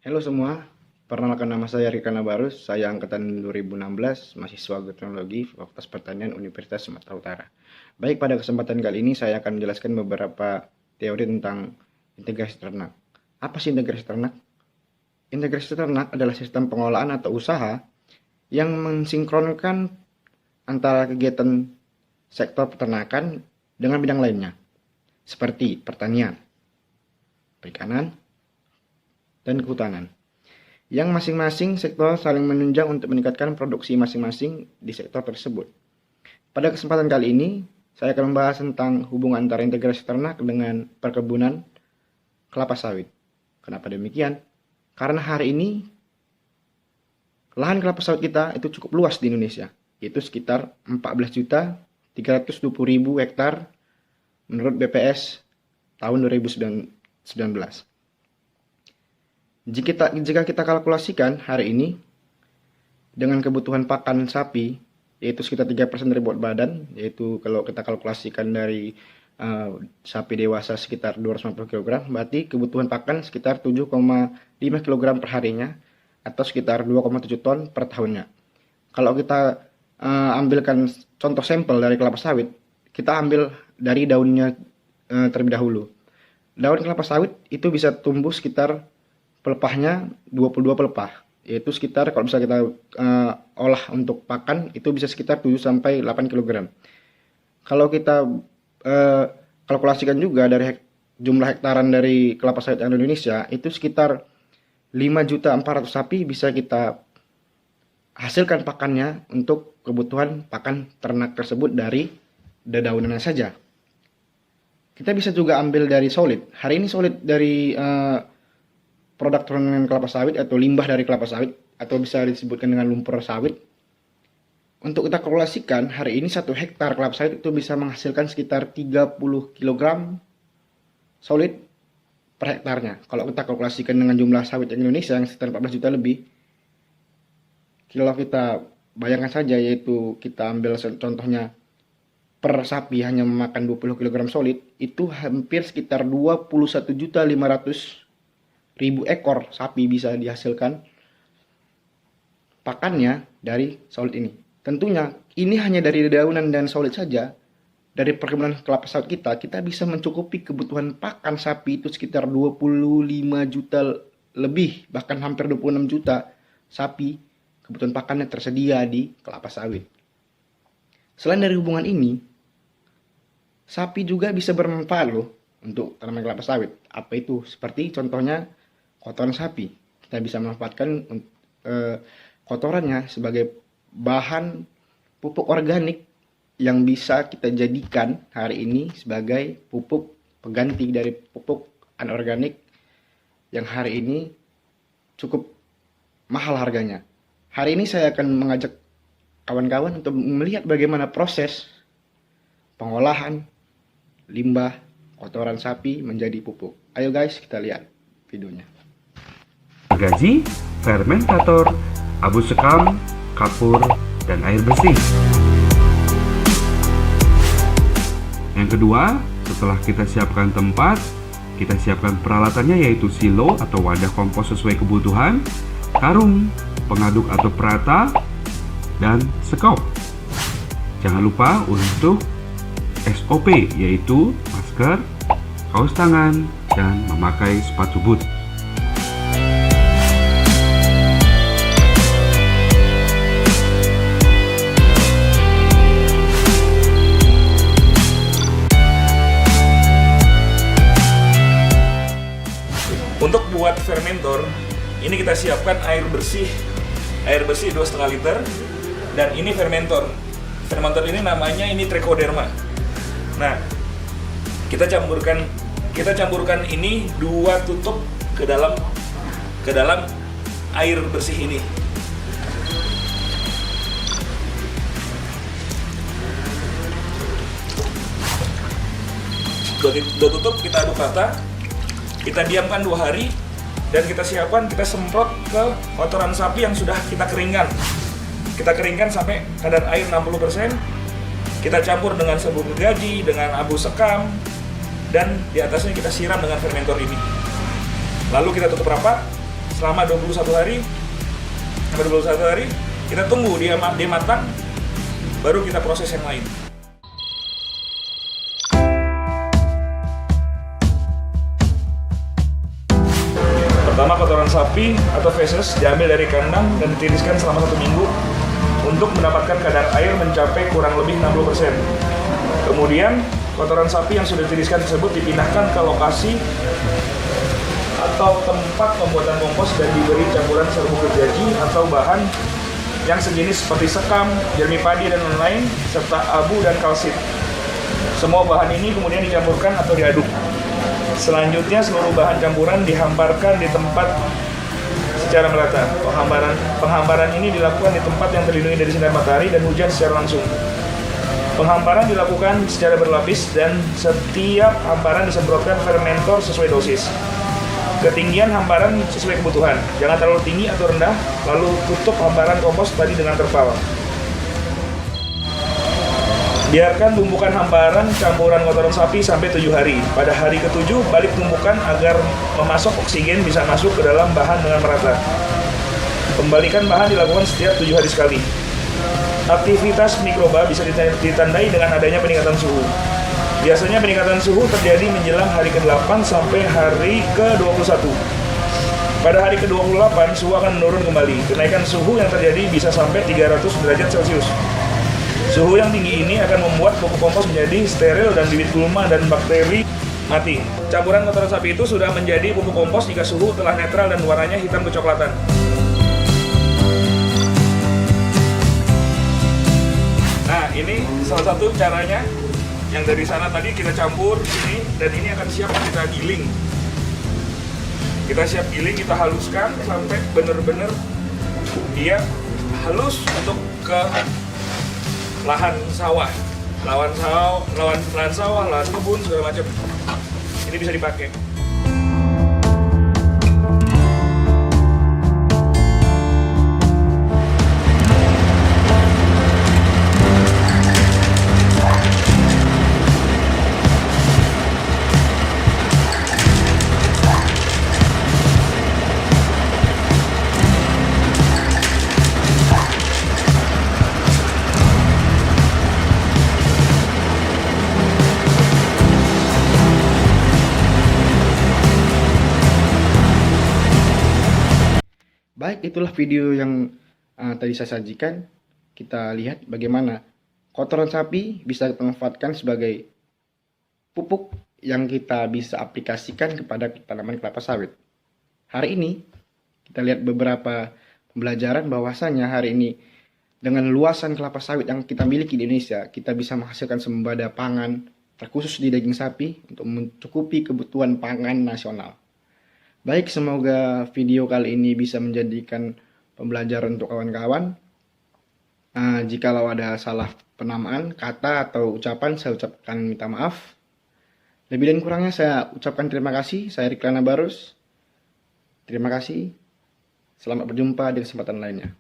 Halo semua, perkenalkan nama saya Rika Nabarus, saya angkatan 2016, mahasiswa Agroteknologi Fakultas Pertanian Universitas Sumatera Utara. Baik, pada kesempatan kali ini saya akan menjelaskan beberapa teori tentang integrasi ternak. Apa sih integrasi ternak? Integrasi ternak adalah sistem pengolahan atau usaha yang mensinkronkan antara kegiatan sektor peternakan dengan bidang lainnya, seperti pertanian, perikanan, dan kehutanan, yang masing-masing sektor saling menunjang untuk meningkatkan produksi masing-masing di sektor tersebut. Pada kesempatan kali ini, saya akan membahas tentang hubungan antara integrasi ternak dengan perkebunan kelapa sawit. Kenapa demikian? Karena hari ini lahan kelapa sawit kita itu cukup luas di Indonesia, yaitu sekitar 14.320.000 hektar menurut BPS tahun 2019. Jika kita kalkulasikan hari ini dengan kebutuhan pakan sapi, yaitu sekitar 3% dari bobot badan, yaitu kalau kita kalkulasikan dari sapi dewasa sekitar 250 kg, berarti kebutuhan pakan sekitar 7,5 kg per harinya, atau sekitar 2,7 ton per tahunnya. Kalau kita ambilkan contoh sampel dari kelapa sawit, kita ambil dari daunnya terlebih dahulu. Daun kelapa sawit itu bisa tumbuh sekitar pelepahnya 22 pelepah, yaitu sekitar kalau bisa kita olah untuk pakan itu bisa sekitar 7 sampai 8 kg. Kalau kita kalkulasikan juga dari jumlah hektaran dari kelapa sawit yang ada di Indonesia itu sekitar 5.400.000 sapi bisa kita hasilkan pakannya untuk kebutuhan pakan ternak tersebut dari dedaunannya saja. Kita bisa juga ambil dari solid. Hari ini solid dari produk turunan kelapa sawit atau limbah dari kelapa sawit atau bisa disebutkan dengan lumpur sawit. Untuk kita kalkulasikan, hari ini 1 hektar kelapa sawit itu bisa menghasilkan sekitar 30 kg solid per hektarnya. Kalau kita kalkulasikan dengan jumlah sawit yang Indonesia yang sekitar 14 juta lebih, kalau kita bayangkan saja, yaitu kita ambil contohnya per sapi hanya memakan 20 kg solid, itu hampir sekitar 21.500.000 ekor sapi bisa dihasilkan pakannya dari solid ini. Tentunya ini hanya dari dedaunan dan solid saja. Dari perkebunan kelapa sawit kita bisa mencukupi kebutuhan pakan sapi itu sekitar 25 juta lebih, bahkan hampir 26 juta sapi kebutuhan pakannya tersedia di kelapa sawit. Selain dari hubungan ini, sapi juga bisa bermanfaat loh untuk tanaman kelapa sawit. Apa itu? Seperti contohnya kotoran sapi. Kita bisa memanfaatkan kotorannya sebagai bahan pupuk organik yang bisa kita jadikan hari ini sebagai pupuk pengganti dari pupuk anorganik yang hari ini cukup mahal harganya. Hari ini saya akan mengajak kawan-kawan untuk melihat bagaimana proses pengolahan limbah kotoran sapi menjadi pupuk. Ayo guys, kita lihat videonya. Gaji, fermentator, abu sekam, kapur, dan air bersih. Yang kedua, setelah kita siapkan tempat, kita siapkan peralatannya, yaitu silo atau wadah kompos sesuai kebutuhan, karung, pengaduk atau perata, dan sekop. Jangan lupa untuk SOP, yaitu masker, kaos tangan, dan memakai sepatu boot. Untuk buat fermentor, ini kita siapkan air bersih 2,5 liter, dan ini fermentor. Fermentor ini namanya Trichoderma. Nah, kita campurkan ini 2 tutup ke dalam air bersih ini. Dua tutup kita aduk rata. Kita diamkan 2 hari dan kita semprot ke kotoran sapi yang sudah kita keringkan. Kita keringkan sampai kadar air 60%. Kita campur dengan sabun gergaji, dengan abu sekam, dan di atasnya kita siram dengan fermentor ini. Lalu kita tutup rapat selama 21 hari. Sampai 21 hari kita tunggu dia matang, baru kita proses yang lain. Pertama, kotoran sapi atau feces diambil dari kandang dan ditiriskan selama 1 minggu untuk mendapatkan kadar air mencapai kurang lebih 60%. Kemudian, kotoran sapi yang sudah ditiriskan tersebut dipindahkan ke lokasi atau tempat pembuatan kompos dan diberi campuran serbuk gergaji atau bahan yang sejenis seperti sekam, jerami padi, dan lain-lain, serta abu dan kalsit. Semua bahan ini kemudian dicampurkan atau diaduk. Selanjutnya, seluruh bahan campuran dihamparkan di tempat secara merata. Penghamparan ini dilakukan di tempat yang terlindungi dari sinar matahari dan hujan secara langsung. Penghamparan dilakukan secara berlapis dan setiap hamparan disemprotkan fermentor sesuai dosis. Ketinggian hamparan sesuai kebutuhan, jangan terlalu tinggi atau rendah, lalu tutup hamparan kompos tadi dengan terpal. Biarkan tumpukan hamparan campuran kotoran sapi sampai 7 hari. Pada hari ke-7, balik tumpukan agar memasok oksigen bisa masuk ke dalam bahan dengan merata. Pembalikan bahan dilakukan setiap 7 hari sekali. Aktivitas mikroba bisa ditandai dengan adanya peningkatan suhu. Biasanya peningkatan suhu terjadi menjelang hari ke-8 sampai hari ke-21. Pada hari ke-28, suhu akan menurun kembali. Kenaikan suhu yang terjadi bisa sampai 300 derajat Celcius. Suhu yang tinggi ini akan membuat pupuk kompos menjadi steril dan bibit gulma dan bakteri mati. Campuran kotoran sapi itu sudah menjadi pupuk kompos jika suhu telah netral dan warnanya hitam kecoklatan. Nah, ini salah satu caranya. Yang dari sana tadi kita campur ini, dan ini akan siap kita giling. Kita siap giling, kita haluskan sampai benar-benar dia halus untuk ke lahan sawah, lahan kebun, segala macam. Ini bisa dipakai. Baik, itulah video yang tadi saya sajikan. Kita lihat bagaimana kotoran sapi bisa kita manfaatkan sebagai pupuk yang kita bisa aplikasikan kepada tanaman kelapa sawit. Hari ini kita lihat beberapa pembelajaran bahwasanya hari ini dengan luasan kelapa sawit yang kita miliki di Indonesia, kita bisa menghasilkan sembada pangan terkhusus di daging sapi untuk mencukupi kebutuhan pangan nasional. Baik, semoga video kali ini bisa menjadikan pembelajaran untuk kawan-kawan. Jikalau ada salah penamaan, kata atau ucapan, saya ucapkan minta maaf. Lebih dan kurangnya saya ucapkan terima kasih. Saya Riklana Barus. Terima kasih. Selamat berjumpa di kesempatan lainnya.